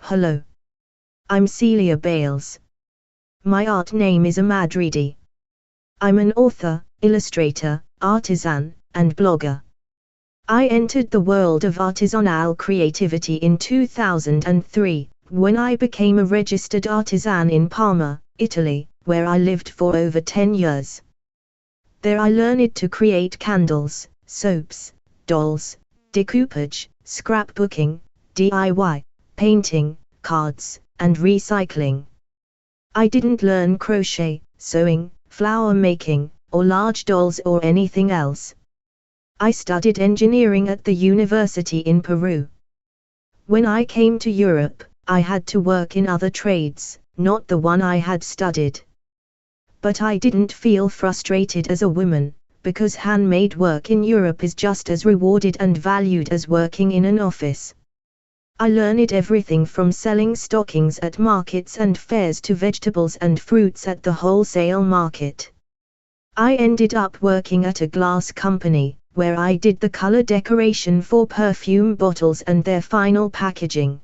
Hello. I'm Celia Bailes. My art name is AMADRIADI. I'm an author, illustrator, artisan, and blogger. I entered the world of artisanal creativity in 2003, when I became a registered artisan in Parma, Italy, where I lived for over 10 years. There I learned to create candles, soaps, dolls, decoupage, scrapbooking, DIY, painting, cards, and recycling. I didn't learn crochet, sewing, flower making, or large dolls or anything else. I studied engineering at the university in Peru. When I came to Europe, I had to work in other trades, not the one I had studied. But I didn't feel frustrated as a woman, because handmade work in Europe is just as rewarded and valued as working in an office. I learned everything from selling stockings at markets and fairs to vegetables and fruits at the wholesale market. I ended up working at a glass company, where I did the color decoration for perfume bottles and their final packaging.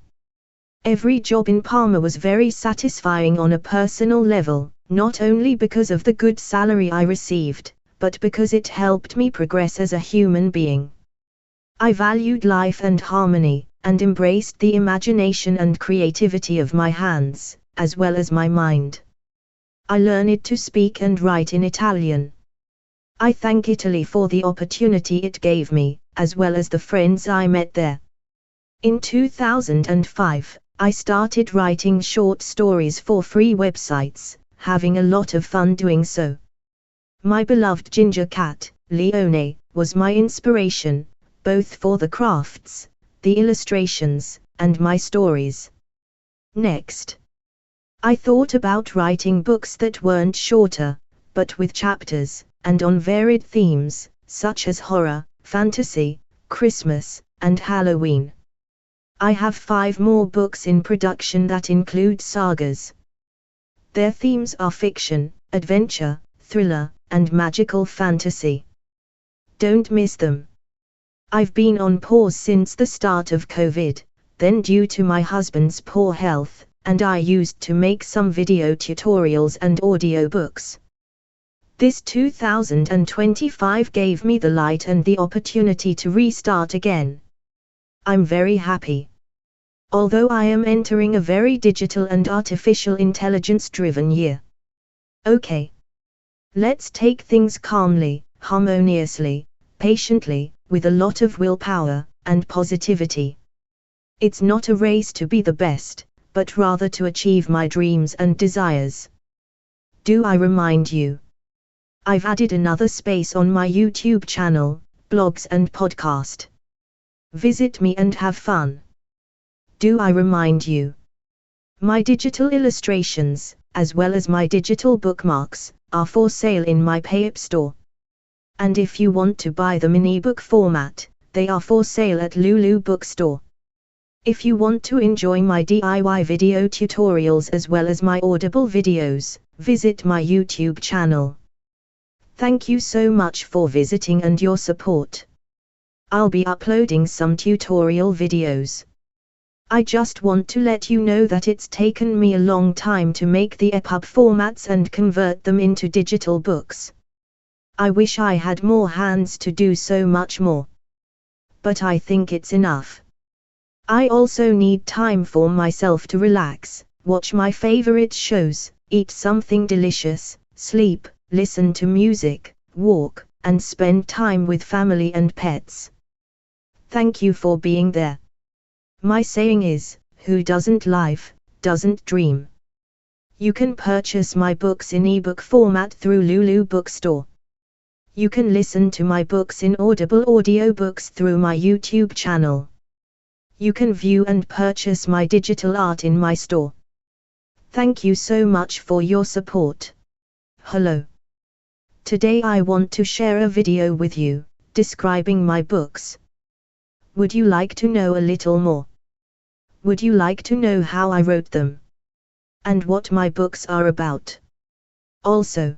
Every job in Parma was very satisfying on a personal level, not only because of the good salary I received, but because it helped me progress as a human being. I valued life and harmony, and embraced the imagination and creativity of my hands, as well as my mind. I learned to speak and write in Italian. I thank Italy for the opportunity it gave me, as well as the friends I met there. In 2005, I started writing short stories for free websites, having a lot of fun doing so. My beloved ginger cat, LEONE, was my inspiration, both for the crafts, the illustrations, and my stories. Next, I thought about writing books that weren't shorter, but with chapters, and on varied themes, such as horror, fantasy, Christmas, and Halloween. I have 5 more books in production that include sagas. Their themes are fiction, adventure, thriller, and magical fantasy. Don't miss them. I've been on pause since the start of COVID, then due to my husband's poor health, and I used to make some video tutorials and audiobooks. This 2025 gave me the light and the opportunity to restart again. I'm very happy. Although I am entering a very digital and artificial intelligence-driven year. Okay. Let's take things calmly, harmoniously, patiently, with a lot of willpower and positivity. It's not a race to be the best, but rather to achieve my dreams and desires. Do I remind you? I've added another space on my YouTube channel, blogs and podcast. Visit me and have fun. Do I remind you? My digital illustrations, as well as my digital bookmarks, are for sale in my Payup store. And if you want to buy them in ebook format, they are for sale at LULU bookstore. If you want to enjoy my DIY video tutorials as well as my Audible videos, visit my YouTube channel. Thank you so much for visiting and your support. I'll be uploading some tutorial videos. I just want to let you know that it's taken me a long time to make the EPUB formats and convert them into digital books. I wish I had more hands to do so much more. But I think it's enough. I also need time for myself to relax, watch my favorite shows, eat something delicious, sleep, listen to music, walk, and spend time with family and pets. Thank you for being there. My saying is, who doesn't live, doesn't dream. You can purchase my books in ebook format through LULU bookstore. You can listen to my books in Audible audiobooks through my YouTube channel. You can view and purchase my digital art in my store. Thank you so much for your support. Hello. Today I want to share a video with you, describing my books. Would you like to know a little more? Would you like to know how I wrote them? And what my books are about? Also,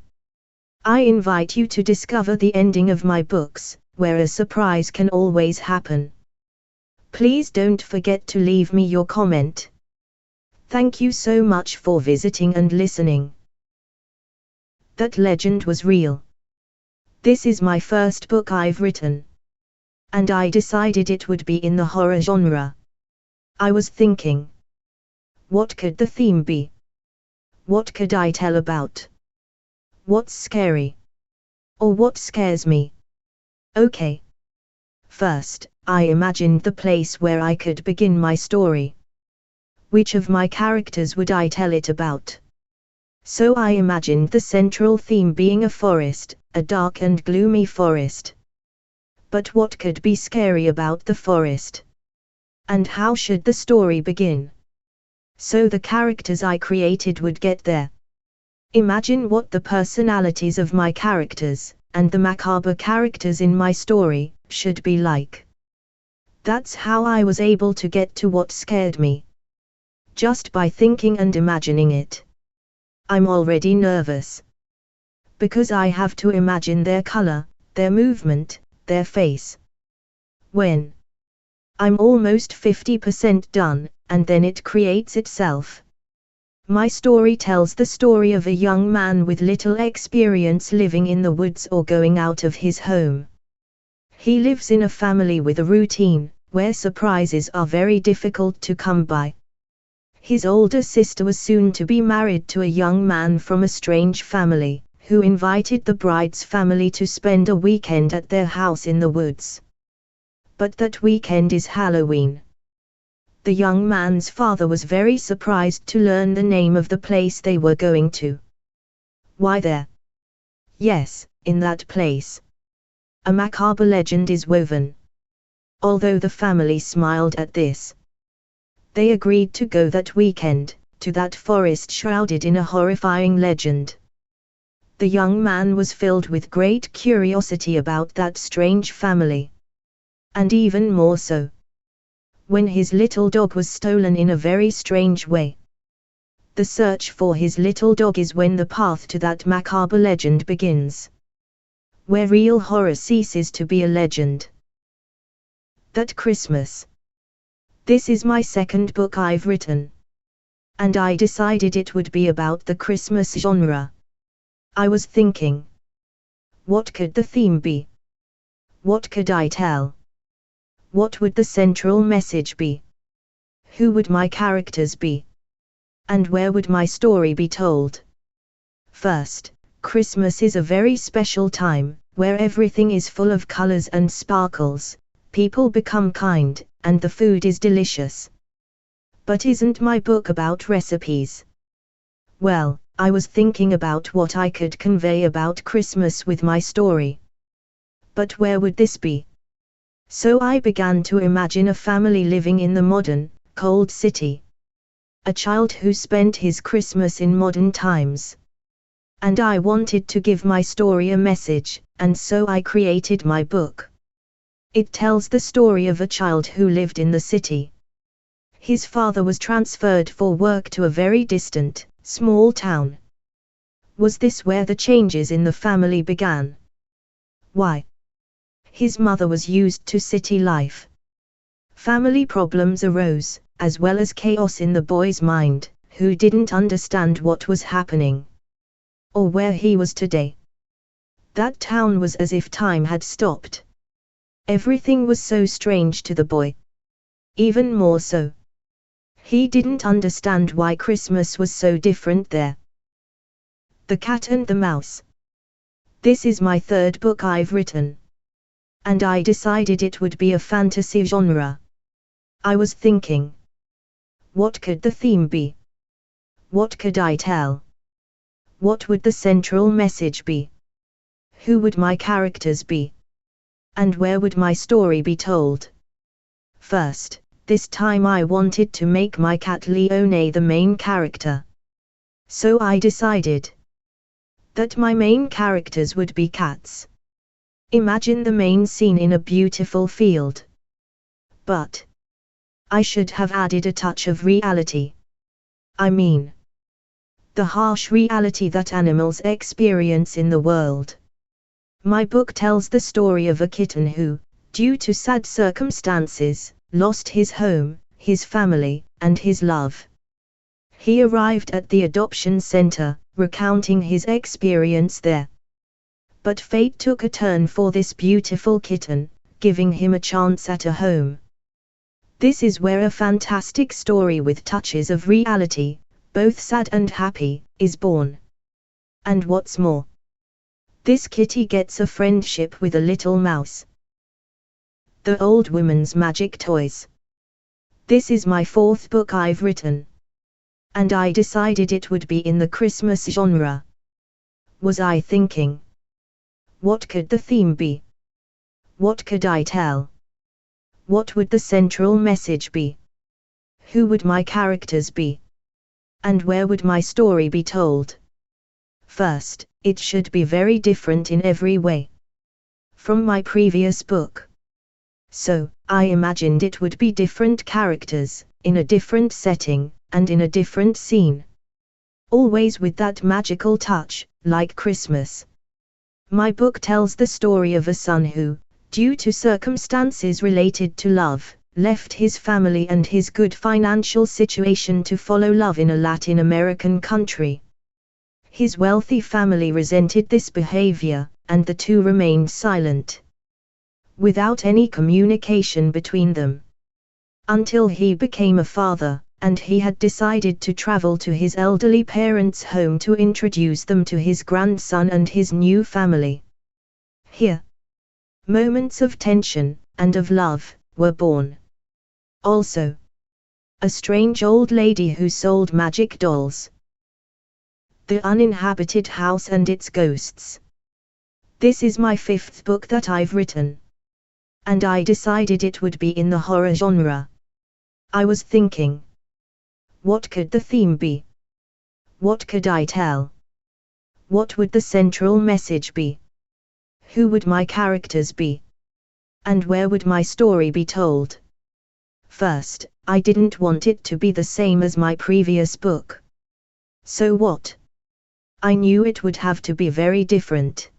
I invite you to discover the ending of my books, where a surprise can always happen. Please don't forget to leave me your comment. Thank you so much for visiting and listening. That legend was real. This is my first book I've written. And I decided it would be in the horror genre. I was thinking, what could the theme be? What could I tell about? What's scary? Or what scares me? Okay. First, I imagined the place where I could begin my story. Which of my characters would I tell it about? So I imagined the central theme being a forest, a dark and gloomy forest. But what could be scary about the forest? And how should the story begin? So the characters I created would get there. Imagine what the personalities of my characters, and the macabre characters in my story, should be like. That's how I was able to get to what scared me. Just by thinking and imagining it. I'm already nervous. Because I have to imagine their color, their movement, their face. When I'm almost 50% done, and then it creates itself. My story tells the story of a young man with little experience living in the woods or going out of his home. He lives in a family with a routine, where surprises are very difficult to come by. His older sister was soon to be married to a young man from a strange family, who invited the bride's family to spend a weekend at their house in the woods. But that weekend is Halloween. The young man's father was very surprised to learn the name of the place they were going to. Why there? Yes, in that place. A macabre legend is woven. Although the family smiled at this, they agreed to go that weekend, to that forest shrouded in a horrifying legend. The young man was filled with great curiosity about that strange family. And even more so, when his little dog was stolen in a very strange way. The search for his little dog is when the path to that macabre legend begins. Where real horror ceases to be a legend. That Christmas. This is my second book I've written. And I decided it would be about the Christmas genre. I was thinking, what could the theme be? What could I tell? What would the central message be? Who would my characters be? And where would my story be told? First, Christmas is a very special time, where everything is full of colors and sparkles, people become kind, and the food is delicious. But isn't my book about recipes? Well, I was thinking about what I could convey about Christmas with my story. But where would this be? So I began to imagine a family living in the modern, cold city. A child who spent his Christmas in modern times. And I wanted to give my story a message, and so I created my book. It tells the story of a child who lived in the city. His father was transferred for work to a very distant, small town. Was this where the changes in the family began? Why? His mother was used to city life. Family problems arose, as well as chaos in the boy's mind, who didn't understand what was happening. Or where he was today. That town was as if time had stopped. Everything was so strange to the boy. Even more so. He didn't understand why Christmas was so different there. The Cat and the Mouse. This is my third book I've written. And I decided it would be a fantasy genre. I was thinking, what could the theme be? What could I tell? What would the central message be? Who would my characters be? And where would my story be told? First, this time I wanted to make my cat Leone the main character. So I decided that my main characters would be cats. Imagine the main scene in a beautiful field. But I should have added a touch of reality. I mean, the harsh reality that animals experience in the world. My book tells the story of a kitten who, due to sad circumstances, lost his home, his family, and his love. He arrived at the adoption center, recounting his experience there. But fate took a turn for this beautiful kitten, giving him a chance at a home. This is where a fantastic story with touches of reality, both sad and happy, is born. And what's more, this kitty gets a friendship with a little mouse. The Old Woman's Magic Toys. This is my 4th book I've written. And I decided it would be in the Christmas genre. Was I thinking? What could the theme be? What could I tell? What would the central message be? Who would my characters be? And where would my story be told? First, it should be very different in every way from my previous book. So, I imagined it would be different characters, in a different setting, and in a different scene. Always with that magical touch, like Christmas. My book tells the story of a son who, due to circumstances related to love, left his family and his good financial situation to follow love in a Latin American country. His wealthy family resented this behavior, and the two remained silent, without any communication between them. Until he became a father, and he had decided to travel to his elderly parents' home to introduce them to his grandson and his new family. Here, moments of tension, and of love, were born. Also, a strange old lady who sold magic dolls. The Uninhabited House and Its Ghosts. This is my 5th book that I've written. And I decided it would be in the horror genre. I was thinking, what could the theme be? What could I tell? What would the central message be? Who would my characters be? And where would my story be told? First, I didn't want it to be the same as my previous book. So what? I knew it would have to be very different.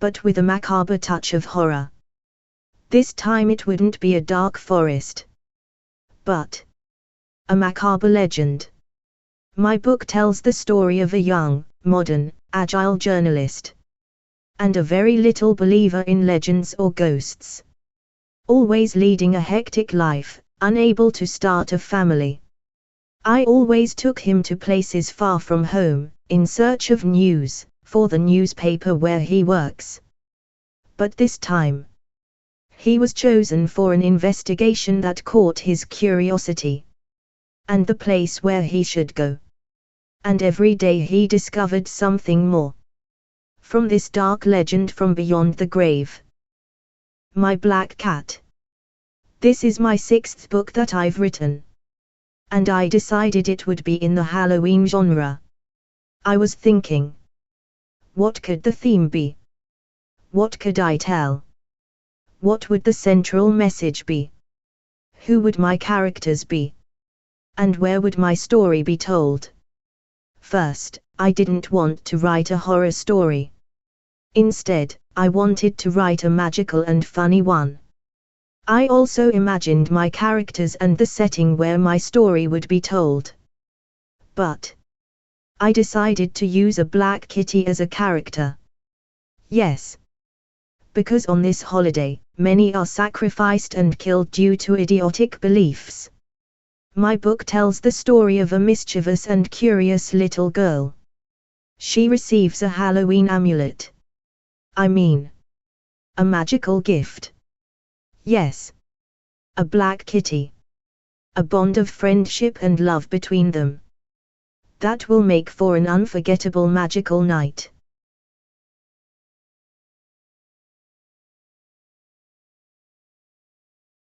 But with a macabre touch of horror. This time it wouldn't be a dark forest, but a macabre legend. My book tells the story of a young, modern, agile journalist. And a very little believer in legends or ghosts. Always leading a hectic life, unable to start a family. I always took him to places far from home, in search of news, for the newspaper where he works. But this time, he was chosen for an investigation that caught his curiosity. And the place where he should go. And every day he discovered something more. From this dark legend from beyond the grave. My Black Cat. This is my 6th book that I've written. And I decided it would be in the Halloween genre. I was thinking, what could the theme be? What could I tell? What would the central message be? Who would my characters be? And where would my story be told? First, I didn't want to write a horror story. Instead, I wanted to write a magical and funny one. I also imagined my characters and the setting where my story would be told. But I decided to use a black kitty as a character. Yes. Because on this holiday, many are sacrificed and killed due to idiotic beliefs. My book tells the story of a mischievous and curious little girl. She receives a Halloween amulet. I mean, a magical gift. Yes. A black kitty. A bond of friendship and love between them. That will make for an unforgettable magical night.